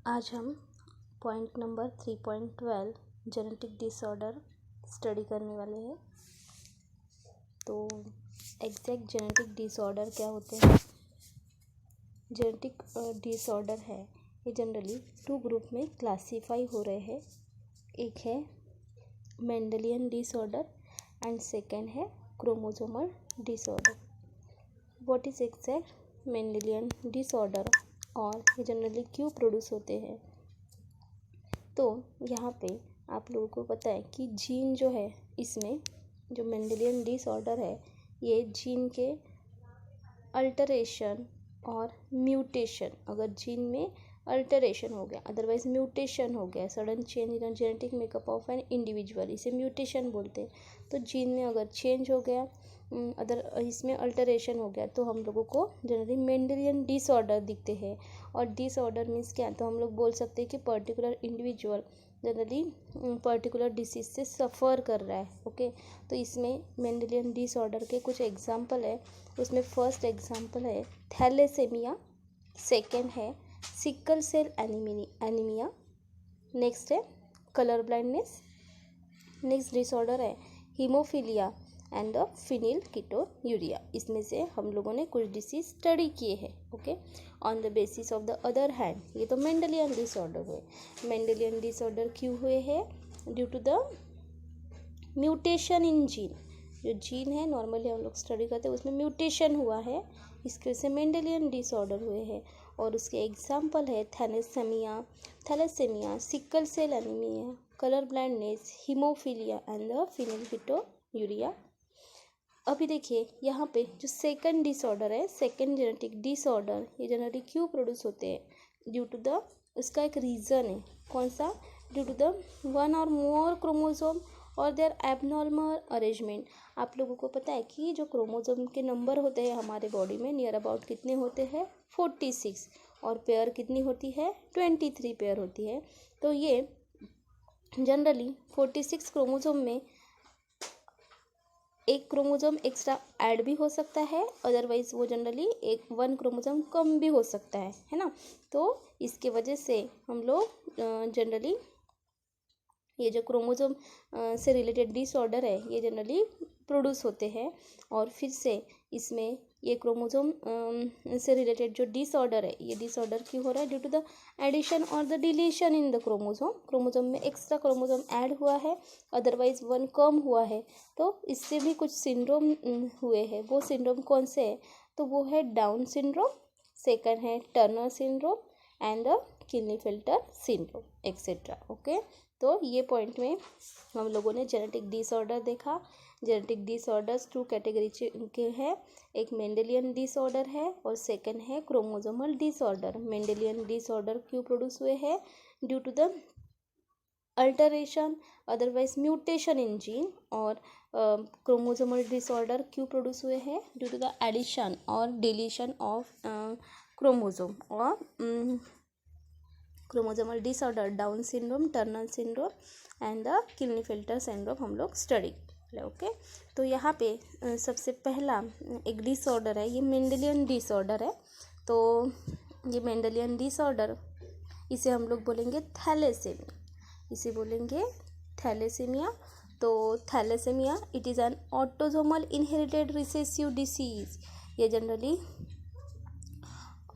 आज हम point number 3.12 genetic disorder study करने वाले हैं। तो एग्जैक्ट जेनेटिक डिसऑर्डर क्या होते हैं? जेनेटिक डिसऑर्डर है ये जनरली टू ग्रुप में क्लासीफाई हो रहे हैं। एक है मेंडेलियन डिसऑर्डर एंड सेकेंड है chromosomal disorder. What is exact Mendelian disorder और ये जनरली क्यों प्रोड्यूस होते हैं? तो यहाँ पे आप लोगों को पता है कि जीन जो है, इसमें जो मेंडेलियन डिसऑर्डर है ये जीन के अल्टरेशन और म्यूटेशन, अगर जीन में अल्टरेशन हो गया अदरवाइज म्यूटेशन हो गया, sudden change in genetic makeup of an individual, इसे म्यूटेशन बोलते हैं। तो जीन में अगर चेंज हो गया, अदर इसमें अल्टरेशन हो गया, तो हम लोगों को जनरली मेंडेलियन डिसऑर्डर दिखते हैं। और डिसऑर्डर मीन्स क्या? तो हम लोग बोल सकते हैं कि particular individual generally particular disease से सफ़र कर रहा है। ओके, तो इसमें मेंडेलियन डिसऑर्डर के कुछ एग्जाम्पल है। उसमें फर्स्ट एग्जाम्पल है थैलेसेमिया, सेकेंड है सिकल सेल एनीमिया, नेक्स्ट है कलर ब्लाइंडनेस, नेक्स्ट डिसऑर्डर है हीमोफीलिया एंड द फिनिलकीटोन्यूरिया। इसमें से हम लोगों ने कुछ डिसीज स्टडी किए हैं। Okay, on the basis of the other hand ये तो मेंडेलियन डिसऑर्डर हुए। मेंडेलियन डिसऑर्डर क्यों हुए हैं? Due to the mutation in gene. जो जीन है नॉर्मली हम लोग स्टडी करते हैं, उसमें म्यूटेशन हुआ है, इसके वजह से मेंडेलियन डिसऑर्डर हुए हैं। और उसके एग्जाम्पल है thalassaemia, sickle cell anaemia, colour blindness, haemophilia and the phenylketonuria. अभी देखिए यहाँ पे जो सेकंड डिसऑर्डर है, सेकंड जेनेटिक डिसऑर्डर, ये जनरली क्यों प्रोड्यूस होते हैं? ड्यू टू द, उसका एक रीज़न है। कौन सा? ड्यू टू द वन और मोर क्रोमोसोम और देयर एबनॉर्मल अरेंजमेंट। आप लोगों को पता है कि जो क्रोमोसोम के नंबर होते हैं हमारे बॉडी में नियर अबाउट कितने होते हैं? 46, और पेयर कितनी होती है? 23 पेयर होती है। तो ये जनरली 46 क्रोमोसोम में एक क्रोमोसोम एक्स्ट्रा ऐड भी हो सकता है, अदरवाइज वो जनरली वन क्रोमोसोम कम भी हो सकता है ना। तो इसके वजह से हम लोग जनरली ये जो क्रोमोसोम से रिलेटेड डिसऑर्डर है ये जनरली प्रोड्यूस होते हैं। और फिर से इसमें ये क्रोमोसोम से रिलेटेड जो डिसऑर्डर है, ये डिसऑर्डर क्यों हो रहा है? ड्यू टू द एडिशन और the deletion in the chromosome में एक्स्ट्रा क्रोमोसोम ऐड हुआ है, अदरवाइज वन कम हुआ है। तो इससे भी कुछ सिंड्रोम हुए हैं। वो सिंड्रोम कौन से है? तो वो है डाउन सिंड्रोम, सेकंड है Turner syndrome and the Klinefelter syndrome et cetera. Okay, तो ये पॉइंट में हम लोगों ने जेनेटिक डिसऑर्डर देखा। जेनेटिक डिसऑर्डर्स टू कैटेगरी के हैं, एक मेंडेलियन डिसऑर्डर है और सेकंड है क्रोमोसोमल डिसऑर्डर। मेंडेलियन डिसऑर्डर क्यों प्रोड्यूस हुए हैं? Due to the alteration otherwise mutation in gene. और क्रोमोसोमल डिसऑर्डर क्यों प्रोड्यूस हुए हैं? ड्यू टू द एडिशन और डिलीशन ऑफ क्रोमोसोम। और chromosomal disorder Down syndrome, Turner syndrome and the Klinefelter syndrome हम लोग स्टडी। ओके, तो यहाँ पे सबसे पहला एक डिसऑर्डर है, ये मेंडेलियन डिसऑर्डर है। तो ये मेंडेलियन डिसऑर्डर, इसे हम लोग बोलेंगे थैलेसेमिया, इसे बोलेंगे थैलेसेमिया। तो thalassaemia it is an autosomal inherited recessive disease. ये जनरली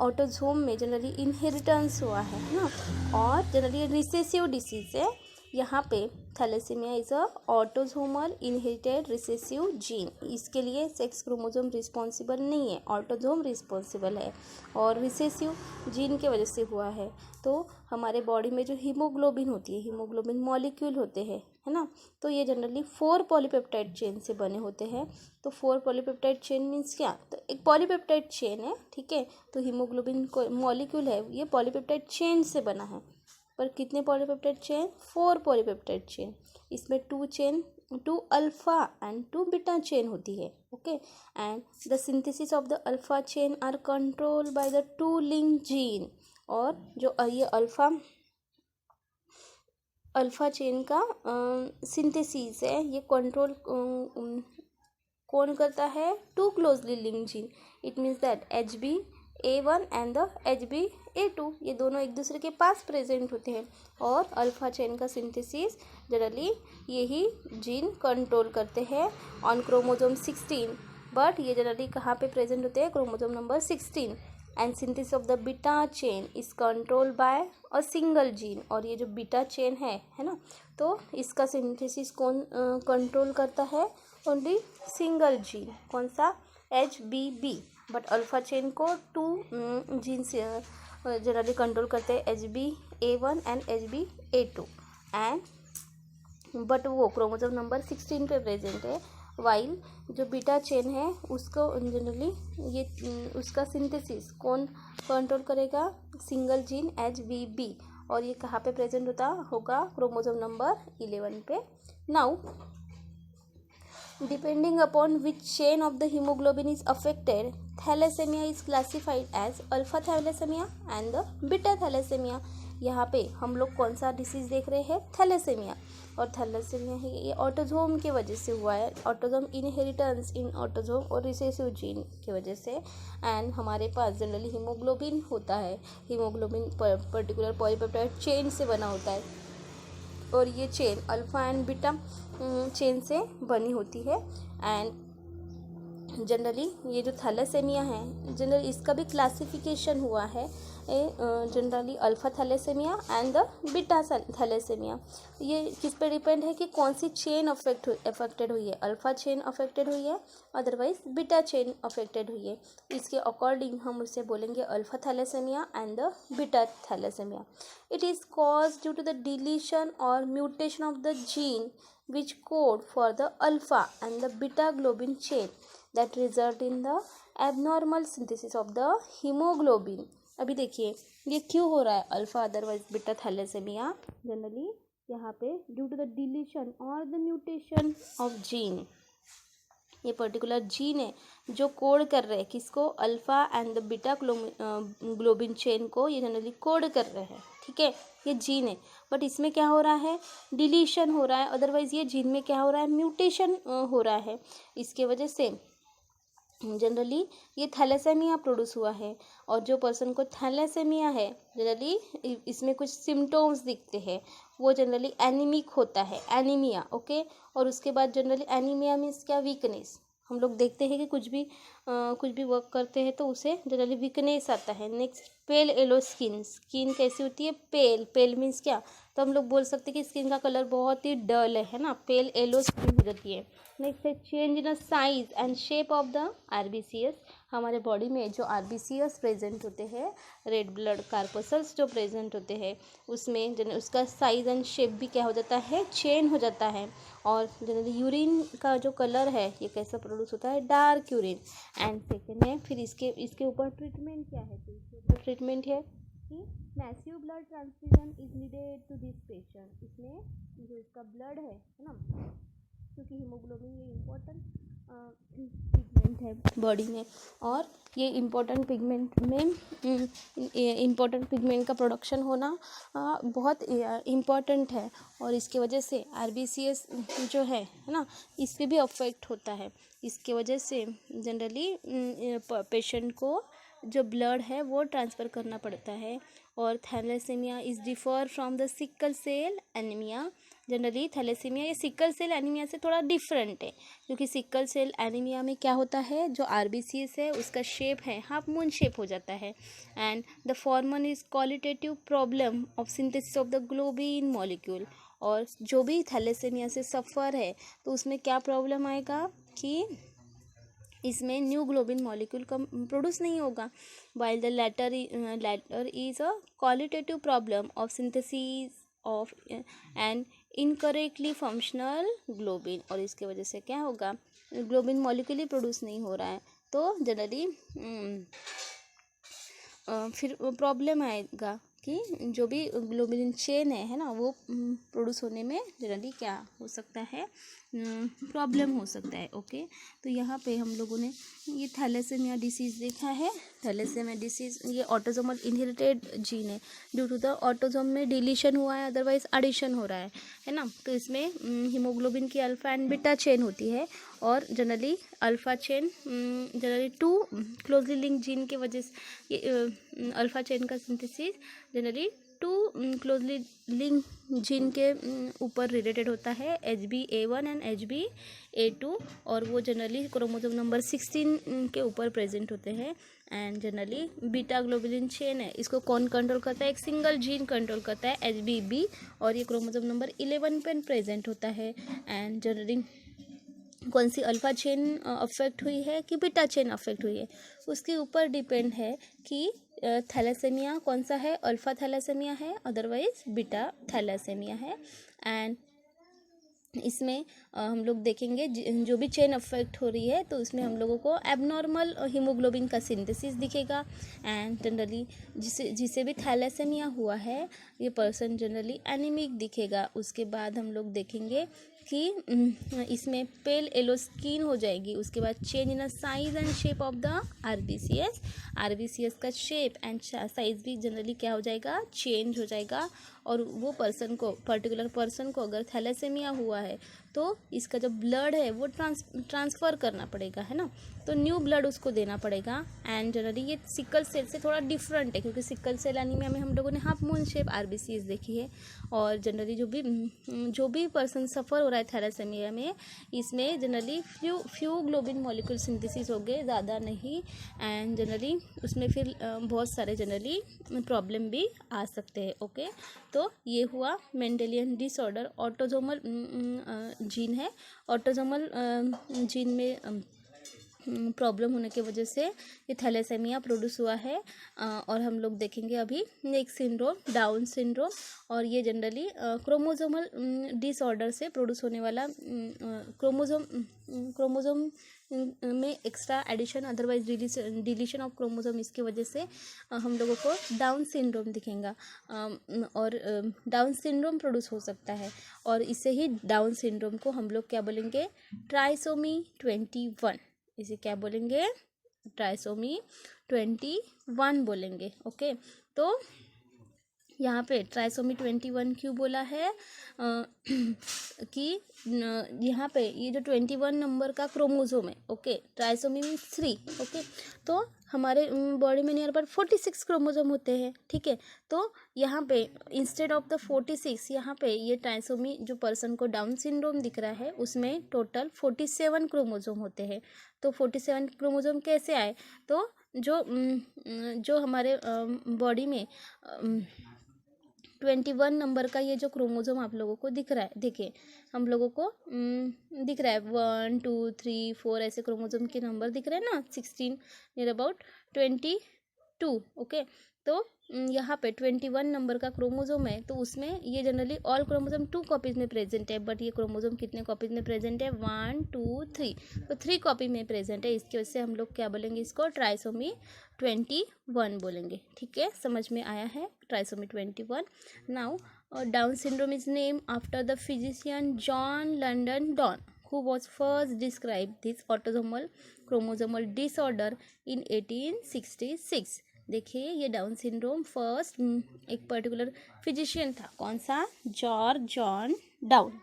ऑटोसोम में जनरली इनहेरिटेंस हुआ है ना, और जनरली रिसेसिव डिसीज है। यहाँ पे thalassaemia is a autosomal inherited recessive gene. इसके लिए सेक्स क्रोमोसोम रिस्पॉन्सिबल नहीं है, ऑटोसोम रिस्पॉन्सिबल है, और रिसेसिव जीन के वजह से हुआ है। तो हमारे बॉडी में जो हीमोग्लोबिन होती है, हीमोग्लोबिन मॉलिक्यूल होते हैं, है ना, तो ये जनरली 4 पॉलीपेप्टाइड चेन से बने होते हैं। तो 4 पॉलीपेप्टाइड चेन मीन्स क्या? तो एक पॉलीपेप्टाइड चेन है, ठीक है। तो हीमोग्लोबिन को मॉलिक्यूल है, ये पॉलीपेप्टाइड चेन से बना है। पर कितने पॉलीपेप्टाइड चेन? 4 polypeptide chain. इसमें 2 अल्फा एंड 2 बीटा चेन होती है। Okay, and the synthesis of the alpha chain are controlled by the 2 link gene. और जो ये अल्फा चेन का सिंथेसिस है, ये कंट्रोल कौन करता है? 2 closely link gene. It means that HB A1 and the HbA2, ये दोनों एक दूसरे के पास प्रेजेंट होते हैं और अल्फा चेन का सिंथेसिस जनरली यही जीन कंट्रोल करते हैं ऑन क्रोमोसोम 16, बट ये जनरली कहाँ पे प्रेजेंट होते हैं, chromosome number 16। And synthesis of the beta chain is control by a single gene, और ये जो बीटा चेन है ना, तो इसका सिंथेसिस कौन कंट्रोल करता है, ओनली सिंगल जीन, कौन सा, HbB। बट अल्फा चेन को 2 जीन से जनरली कंट्रोल करते हैं, HbA1 and HbA2, and but वो क्रोमोसोम नंबर 16 पे प्रेजेंट है, वाइल जो बीटा चेन है उसको जनरली ये उसका सिंथेसिस कौन कंट्रोल करेगा, सिंगल जीन HbB, और ये कहाँ पे प्रेजेंट होगा, क्रोमोसोम नंबर 11 पे। Now depending upon which chain of the hemoglobin is affected, thalassemia is classified as alpha thalassemia and the beta thalassemia। यहाँ पे हम लोग कौन सा डिसीज़ देख रहे हैं, थैलेसेमिया, और थैलेसेमिया है ये ऑटोजोम के वजह से हुआ है, ऑटोजोम इनहेरिटेंस इन ऑटोजोम और रिसेसिव जीन की वजह से। एंड हमारे पास जनरली हीमोग्लोबिन होता है, हीमोग्लोबिन पर्टिकुलर पॉलीपेप्टाइड चेन से बना होता है, और ये chain alpha and beta chain से बनी होती है। एंड जनरली ये जो थैलेसेमिया है, जनरली इसका भी क्लासिफिकेशन हुआ है generally alpha thalassaemia and the beta thalassemia. ये किस पे डिपेंड है कि कौन सी चेन अफेक्टेड हुई है, अल्फ़ा चेन अफेक्टेड हुई है, अदरवाइज बीटा चेन अफेक्टेड हुई है। इसके अकॉर्डिंग हम उसे बोलेंगे alpha thalassaemia and the beta thalassaemia. It is cause due to the deletion और mutation of the gene which code for the alpha and the beta globin chain that result in the abnormal synthesis of the hemoglobin। अभी देखिए ये क्यों हो रहा है alpha otherwise beta thalassemia, generally यहाँ पे ड्यू टू द डिलीशन और द म्यूटेशन ऑफ जीन, ये पर्टिकुलर जीन है जो कोड कर रहे हैं किसको, alpha and the beta globin chain को, ये जनरली कोड कर रहे हैं, ठीक है, ये जीन है। बट इसमें क्या हो रहा है, डिलीशन हो रहा है, अदरवाइज ये जीन में क्या हो रहा है, म्यूटेशन हो रहा है। इसके वजह से जनरली ये थैलेसेमिया प्रोड्यूस हुआ है, और जो पर्सन को थैलेसेमिया है जनरली इसमें कुछ सिम्टम्स दिखते हैं, वो जनरली एनीमिक होता है, एनीमिया, ओके। और उसके बाद जनरली एनीमिया मीन्स क्या, वीकनेस। हम लोग देखते हैं कि कुछ भी वर्क करते हैं तो उसे जनरली वीकनेस आता है। नेक्स्ट पेल येलो स्किन कैसी होती है, पेल मीन्स क्या, तो हम लोग बोल सकते हैं कि स्किन का कलर बहुत ही डल है ना, पेल येलो स्किन हो जाती है। नेक्स्ट है change in size and shape of the RBCs। हमारे बॉडी में जो RBCs प्रेजेंट होते हैं, रेड ब्लड कार्पसल्स जो प्रेजेंट होते हैं, उसमें उसका साइज एंड शेप भी क्या हो जाता है, चेंज हो जाता है। और जनरली यूरिन का जो कलर है ये कैसा प्रोड्यूस होता है, डार्क यूरिन। एंड सेकेंड है फिर इसके ऊपर ट्रीटमेंट क्या है, तो इसके ऊपर ट्रीटमेंट है कि massive blood transfusion is needed to this patient. इसमें जो इसका ब्लड है ना, क्योंकि हीमोग्लोबिन ये इम्पोर्टेंट पिगमेंट है बॉडी में, और ये इम्पोर्टेंट पिगमेंट का प्रोडक्शन होना बहुत इम्पोर्टेंट है, और इसके वजह से RBCs जो है ना, इस पर भी अफेक्ट होता है। इसके वजह से जनरली पेशेंट को जो ब्लड है वो ट्रांसफ़र करना पड़ता है। और thalassemia is differ from the sickle cell anemia. Generally thalassemia ये सिकल सेल एनीमिया से थोड़ा डिफरेंट है, क्योंकि सिकल सेल एनीमिया में क्या होता है, जो RBCs है उसका शेप है हाफ मून शेप हो जाता है। And the Forman is qualitative problem of synthesis of the globin molecule. और जो भी थैलेसीमिया से सफ़र है तो उसमें क्या प्रॉब्लम आएगा कि इसमें न्यू ग्लोबिन मॉलिक्यूल का प्रोड्यूस नहीं होगा, while the latter is a qualitative problem of synthesis of an incorrectly functional globin. और इसके वजह से क्या होगा, ग्लोबिन मॉलिक्यूल ही प्रोड्यूस नहीं हो रहा है, तो जनरली फिर प्रॉब्लम आएगा कि जो भी ग्लोबिन चेन है ना, वो प्रोड्यूस होने में जनरली क्या हो सकता है, प्रॉब्लम हो सकता है। ओके, तो यहाँ पे हम लोगों ने ये थैलेसेमिया डिसीज़ देखा है। थैलेसेमिया डिसीज़ ये ऑटोसोमल इनहेरिटेड जीन है, ड्यू टू द ऑटोसोम में डिलीशन हुआ है, अदरवाइज एडिशन हो रहा है ना। तो इसमें हीमोग्लोबिन की अल्फा एंड बीटा चेन होती है, और generally alpha chain generally 2 closely link gene के वजह से ये अल्फा चेन का synthesis generally 2 closely link gene के ऊपर रिलेटेड होता है, HbA1 एंड HbA2, और वो जनरली क्रोमोसोम नंबर 16 के ऊपर प्रेजेंट होते हैं। And generally beta globulin chain है, इसको कौन कंट्रोल करता है? एक सिंगल जीन कंट्रोल करता है, HbB, और ये क्रोमोसोम नंबर 11 पे प्रेजेंट होता है। एंड जनरली कौन सी अल्फा चेन अफेक्ट हुई है कि बीटा चेन अफेक्ट हुई है, उसके ऊपर डिपेंड है कि थैलेसेमिया कौन सा है, अल्फा थैलेसेमिया है, अदरवाइज बीटा थैलेसेमिया है। एंड इसमें हम लोग देखेंगे जो भी चेन अफेक्ट हो रही है, तो उसमें हम लोगों को एबनॉर्मल हीमोग्लोबिन का सिंथेसिस दिखेगा। एंड जनरली जिसे भी थैलेसेमिया हुआ है, ये पर्सन जनरली एनीमिक दिखेगा। उसके बाद हम लोग देखेंगे कि इसमें पेल येलो स्किन हो जाएगी। उसके बाद change in size and shape of the RBCs का शेप एंड साइज भी जनरली क्या हो जाएगा? चेंज हो जाएगा। और वो पर्टिकुलर पर्सन को अगर थैलेसेमिया हुआ है, तो इसका जो ब्लड है वो ट्रांसफ़र करना पड़ेगा, है ना। तो न्यू ब्लड उसको देना पड़ेगा। एंड जनरली ये सिकल सेल से थोड़ा डिफरेंट है, क्योंकि सिकल सेल एनीमिया में हम लोगों ने हाफ मून शेप आरबीसीएस देखी है। और जनरली जो भी पर्सन सफ़र हो रहा है थैलेसेमिया में, इसमें generally few globin molecule synthesis हो गए, ज़्यादा नहीं। एंड जनरली उसमें फिर बहुत सारे जनरली प्रॉब्लम भी आ सकते हैं। ओके, तो ये हुआ मेंडेलियन डिसऑर्डर। ऑटोसोमल जीन है, ऑटोसोमल जीन में प्रॉब्लम होने की वजह से ये थैलेसेमिया प्रोड्यूस हुआ है। और हम लोग देखेंगे अभी नेक्स्ट सिंड्रोम, डाउन सिंड्रोम, और ये जनरली क्रोमोसोमल डिसऑर्डर से प्रोड्यूस होने वाला क्रोमोसोम में extra addition, otherwise deletion of chromosome, इसकी वजह से हम लोगों को डाउन सिंड्रोम दिखेगा। और डाउन सिंड्रोम प्रोड्यूस हो सकता है, और इससे ही डाउन सिंड्रोम को हम लोग क्या बोलेंगे? ट्राइसोमी 21। इसे क्या बोलेंगे? ट्राइसोमी 21 बोलेंगे। ओके, तो यहाँ पे ट्राइसोमी 21 क्यों बोला है? कि यहाँ पे ये जो 21 नंबर का क्रोमोसोम है, ओके, ट्राइसोमी मीन्स 3, ओके, तो हमारे बॉडी में नियर अबाउट 46 क्रोमोसोम होते हैं, ठीक है। तो यहाँ पे इंस्टेड ऑफ द 46, यहाँ पे ये ट्राइसोमी जो पर्सन को डाउन सिंड्रोम दिख रहा है, उसमें टोटल 47 क्रोमोसोम होते हैं। तो 47 क्रोमोसोम कैसे आए? तो जो हमारे बॉडी में 21 नंबर का ये जो क्रोमोसोम आप लोगों को दिख रहा है, देखिए हम लोगों को दिख रहा है 1 2 3 4 ऐसे क्रोमोसोम के नंबर दिख रहे हैं ना, 16 नियर अबाउट 22। ओके, तो यहाँ पे 21 नंबर का क्रोमोसोम है, तो उसमें ये जनरली ऑल क्रोमोसोम 2 कॉपीज़ में प्रेजेंट है, बट ये क्रोमोसोम कितने कॉपीज़ में प्रेजेंट है? 1 2 3, तो 3 कॉपी में प्रेजेंट है। इसकी वजह से हम लोग क्या बोलेंगे? इसको ट्राइसोमी 21 बोलेंगे। ठीक है, समझ में आया है? Trisomy 21। Now Down syndrome is name after the physician John Langdon Down, who was first described this autosomal chromosomal disorder in 1866। देखिए, ये डाउन सिंड्रोम फर्स्ट एक पर्टिकुलर फिजिशियन था, कौन सा? जॉर्ज जॉन डाउन,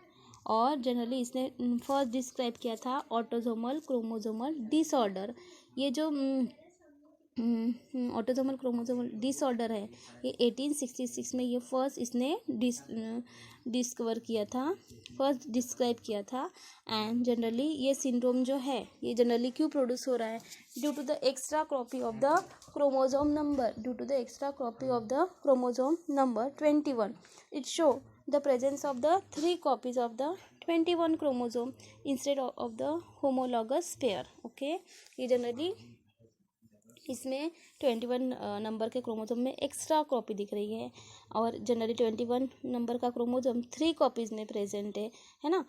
और जनरली इसने फर्स्ट डिस्क्राइब किया था ऑटोसोमल क्रोमोसोमल डिसऑर्डर। ये जो ऑटोसोमल क्रोमोसोमल डिसऑर्डर है, ये 1866 में ये फर्स्ट इसने डिस्कवर किया था, फर्स्ट डिस्क्राइब किया था। एंड जनरली ये सिंड्रोम जो है, ये जनरली क्यों प्रोड्यूस हो रहा है? Due to the extra copy of the chromosome number, due to the extra copy of the chromosome number 21। It show the presence of the 3 copies of the 21 chromosome instead of the homologous pair. Okay, ये generally इसमें 21 number के chromosome में extra copy दिख रही है, और generally 21 number का chromosome 3 copies में प्रेजेंट है ना।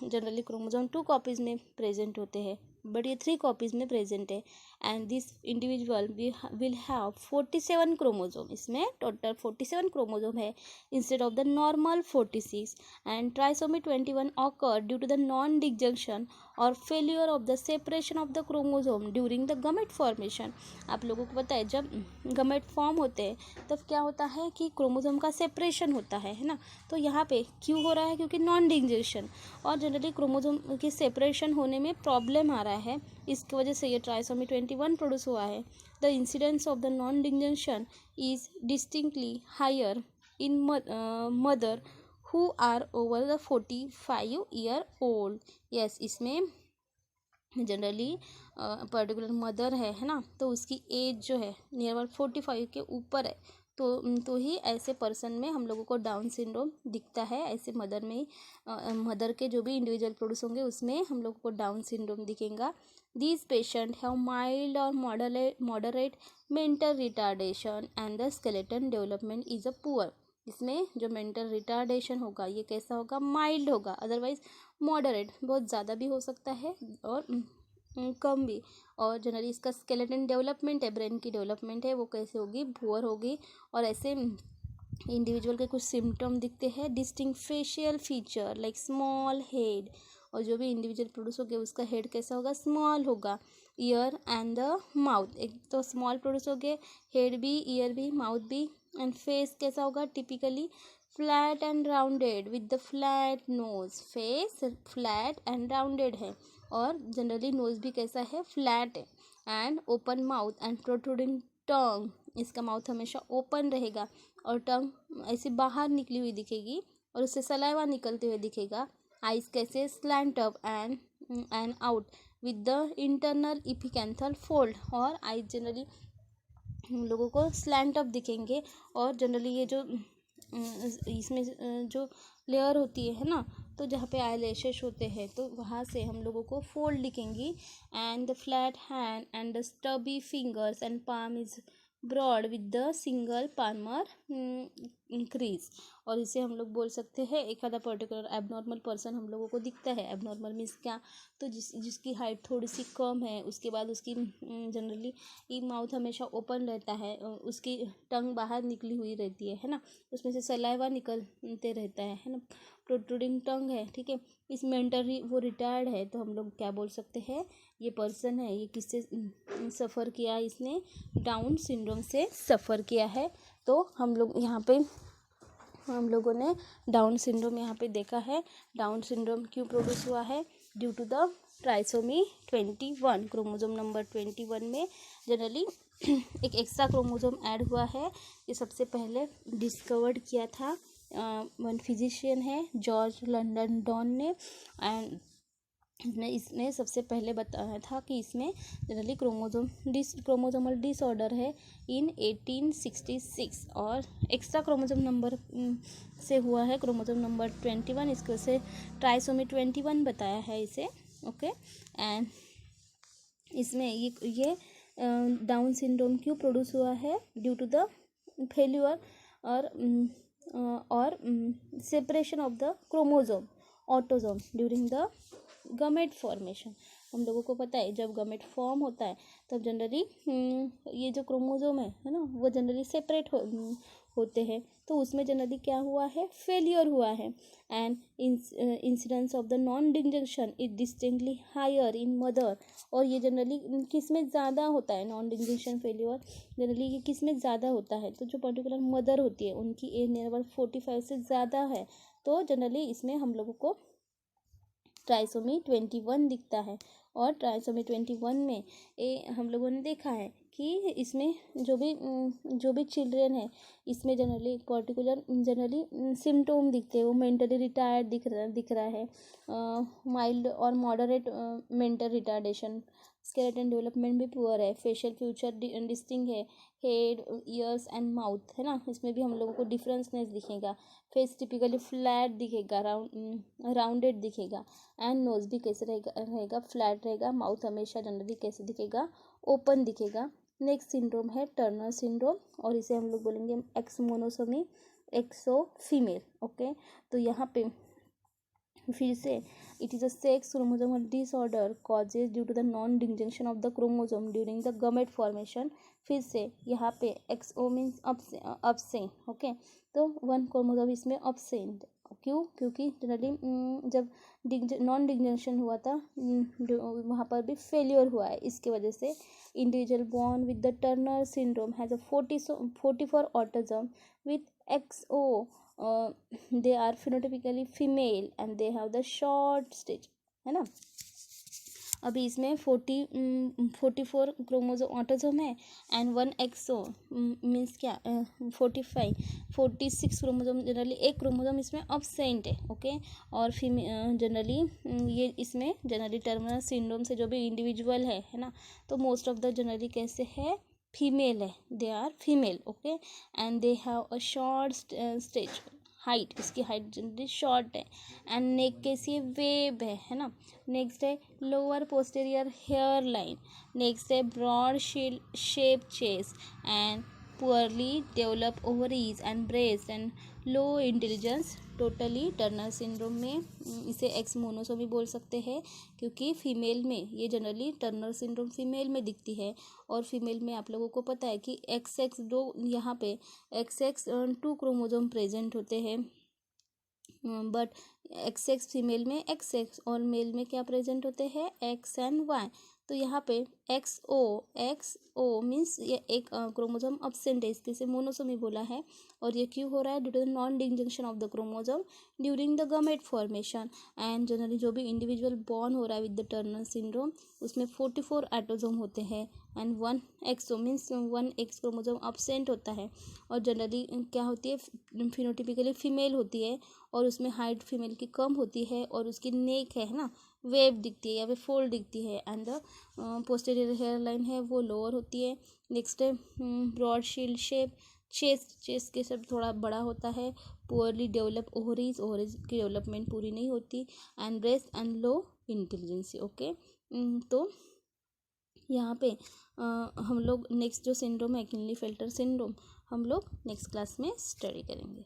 जनरली क्रोमोसोम 2 कॉपीज़ में प्रेजेंट होते हैं। बट ये 3 कॉपीज़ में प्रेजेंट है। And this individual will have 47 chromosome, इसमें टोटल 47 क्रोमोजोम है instead of the normal 46। And trisomy 21 occur due to the non disjunction और failure of the separation of the chromosome during the gamete formation. आप लोगों को पता है जब गमेट form होते हैं तब क्या होता है कि क्रोमोजोम का सेपरेशन होता है ना। तो यहाँ पे क्यों हो रहा है, क्योंकि नॉन डिसजंक्शन और जनरली क्रोमोजोम के सेपरेशन होने में प्रॉब्लम आ रहा है, इसकी वजह से ये ट्राइसोमी 21 प्रोड्यूस हुआ है। The incidence of the non disjunction is distinctly higher in mother who are over the 45 year old. Yes, इसमें जनरली पर्टिकुलर मदर है ना, तो उसकी एज जो है नियर अबाउट 45 के ऊपर है, तो ही ऐसे पर्सन में हम लोगों को डाउन सिंड्रोम दिखता है। ऐसे मदर में मदर के जो भी इंडिविजुअल प्रोड्यूस होंगे उसमें हम लोगों को डाउन सिंड्रोम दिखेगा। दीज पेशेंट हैव माइल्ड और moderate mental retardation and the skeleton development is a poor. इसमें जो मेंटल रिटार्डेशन होगा ये कैसा होगा, माइल्ड होगा, अदरवाइज मॉडरेट, बहुत ज़्यादा भी हो सकता है और कम भी। और जनरली इसका स्केलेटन डेवलपमेंट है, ब्रेन की डेवलपमेंट है, वो कैसे होगी, पुअर होगी। और ऐसे इंडिविजुअल के कुछ सिम्टम दिखते हैं, distinct facial feature like small head, और जो भी इंडिविजुअल प्रोड्यूस हो गया उसका हेड कैसा होगा, स्मॉल होगा। ईयर एंड द माउथ, एक तो स्मॉल प्रोड्यूस हो गए, हेड भी, ईयर भी, माउथ भी। एंड फेस कैसा होगा, typically flat and rounded with the flat nose, face flat and rounded है और जनरली नोज भी कैसा है, फ्लैट है। And open mouth and protruding tongue, इसका माउथ हमेशा ओपन रहेगा और टंग ऐसे बाहर निकली हुई दिखेगी और उससे सलाइवा निकलते हुए दिखेगा। आइज कैसे, slant up and out with the internal epicanthal fold, और आइज जनरली हम लोगों को स्लैंट अप दिखेंगे और जनरली ये जो इसमें जो लेयर होती है ना, तो जहाँ पे आई लैशेस होते हैं तो वहाँ से हम लोगों को फोल्ड दिखेंगी। And the flat hand and the stubby fingers and palm is broad with the single palmar increase. और इसे हम लोग बोल सकते हैं एक आधा पर्टिकुलर एबनॉर्मल पर्सन हम लोगों को दिखता है। एबनॉर्मल मीन्स क्या, तो जिसकी हाइट थोड़ी सी कम है, उसके बाद उसकी जनरली ये माउथ हमेशा ओपन रहता है, उसकी टंग बाहर निकली हुई रहती है ना, उसमें से सलाइवा निकलते रहता है ना, प्रोट्रूडिंग टंग है, ठीक है। इस मेंटली वो रिटायर्ड है, तो हम लोग क्या बोल सकते हैं, ये पर्सन है, ये किससे सफ़र किया, इसने डाउन सिंड्रोम से सफ़र किया है। तो हम लोग यहाँ पे हम लोगों ने डाउन सिंड्रोम यहाँ पे देखा है। डाउन सिंड्रोम क्यों प्रोड्यूस हुआ है, due to the trisomy 21, chromosome number 21 में जनरली एक एक्स्ट्रा क्रोमोजोम ऐड हुआ है। ये सबसे पहले डिस्कवर्ड किया था वन फिजिशियन है जॉर्ज लंडन डॉन ने, एंड इसने सबसे पहले बताया था कि इसमें जनरली क्रोमोजोमल डिसऑर्डर है इन 1866, और एक्स्ट्रा क्रोमोजोम नंबर से हुआ है क्रोमोजोम नंबर 21, इसको से ट्राइसोमी 21 बताया है इसे, ओके। एंड इसमें ये डाउन सिंड्रोम क्यों प्रोड्यूस हुआ है, ड्यू टू द फेल्यूर और separation of the chromosome autosome during the gamete formation. हम लोगों को पता है जब गमेट फॉर्म होता है तब जनरली ये जो क्रोमोजोम है ना, वो जनरली सेपरेट होते हैं, तो उसमें जनरली क्या हुआ है, फेलियर हुआ है। And incidence of the non disjunction is distinctly higher in mother, और ये जनरली किस में ज़्यादा होता है, नॉन डिसजंक्शन फेलियर जनरली ये किस में ज़्यादा होता है, तो जो पर्टिकुलर मदर होती है उनकी एज नियर अबाउट 45 से ज़्यादा है, तो जनरली इसमें हम लोगों को ट्राइसोमी 21 दिखता है। और ट्राइसोमी 21 में हम लोगों ने देखा है कि इसमें जो भी चिल्ड्रेन है, इसमें जनरली पर्टिकुलर जनरली सिम्टोम दिखते हैं, वो मेंटली रिटायर्ड दिख रहा है, माइल्ड और moderate mental retardation, skeleton development भी पुअर है, फेशियल फ्यूचर डिस्टिंग है, हेड, ईयर्स एंड माउथ है ना, इसमें भी हम लोगों को डिफरेंसनेस दिखेगा। फेस टिपिकली फ्लैट दिखेगा, राउंडेड दिखेगा, एंड नोज भी कैसे रहेगा फ्लैट रहेगा। माउथ हमेशा जनरली कैसे दिखेगा, ओपन दिखेगा। नेक्स्ट सिंड्रोम है टर्नर सिंड्रोम, और इसे हम लोग बोलेंगे X monosomy, XO female, okay. तो यहाँ पे फिर से it is a sex chromosomal disorder causes due to the non disjunction of the chromosome during the gamete formation. फिर से यहाँ पे एक्सओ मीन्स अब्सेंट, ओके। तो वन क्रोमोसोम इसमें अब्सेंट, क्यों? क्योंकि जनरली जब नॉन डिंजंक्शन हुआ था वहाँ पर भी फेल्योर हुआ है, इसके वजह से individual born with the Turner syndrome has a 44 autism with XO they are phenotypically female and they have the short stage, है ना। अभी इसमें 44 क्रोमोसोम ऑटोसोम है एंड 1 एक्सो मीन्स क्या 46 क्रोमोसोम, जनरली एक क्रोमोसोम इसमें अब्सेंट है, ओके। और जनरली ये इसमें जनरली टर्मिनल सिंड्रोम से जो भी इंडिविजुअल है ना, तो मोस्ट ऑफ द जनरली कैसे है, फीमेल है, they are female, okay. And they have a short stage height, इसकी हाइट जनरली शॉर्ट है एंड नेक कैसी है, वेब है ना। नेक्स्ट है lower posterior hair line. Next है broad shape chest and poorly develop ovaries and breast and low intelligence. Totally Turner syndrome में इसे एक्स मोनोसोमी बोल सकते हैं, क्योंकि फीमेल में ये जनरली टर्नर सिंड्रोम फीमेल में दिखती है। और फीमेल में आप लोगों को पता है कि XX दो, यहाँ पे XX 2 क्रोमोसोम प्रेजेंट होते हैं, बट XX फीमेल में XX और मेल में क्या प्रेजेंट होते हैं, X एंड Y। तो यहाँ पे XO मीन्स ये एक क्रोमोसोम अब्सेंट है, इसके से मोनोसोमी बोला है। और ये क्यों हो रहा है, due to the non disjunction of the chromosome during the gamete formation. And generally जो भी इंडिविजुअल बॉर्न हो रहा है विद द टर्नर सिंड्रोम, उसमें 44 एटोसोम होते हैं and 1 X O means 1 X chromosome absent होता है। और जनरली क्या होती है, फिनोटिपिकली फीमेल होती है और उसमें हाइट फीमेल की कम होती है और उसकी नेक है ना, वेव दिखती है या फिर फोल्ड दिखती है and the posterior hair line है वो लोअर होती है। नेक्स्ट है ब्रॉड शील्ड शेप चेस्ट के सब थोड़ा बड़ा होता है। पुअरली डेवलप ओवरीज की डेवलपमेंट पूरी नहीं होती and breast and low intelligency, okay. तो यहाँ पे हम लोग नेक्स्ट जो सिंड्रोम है क्लिनेफेल्टर सिंड्रोम, हम लोग नेक्स्ट क्लास में स्टडी करेंगे।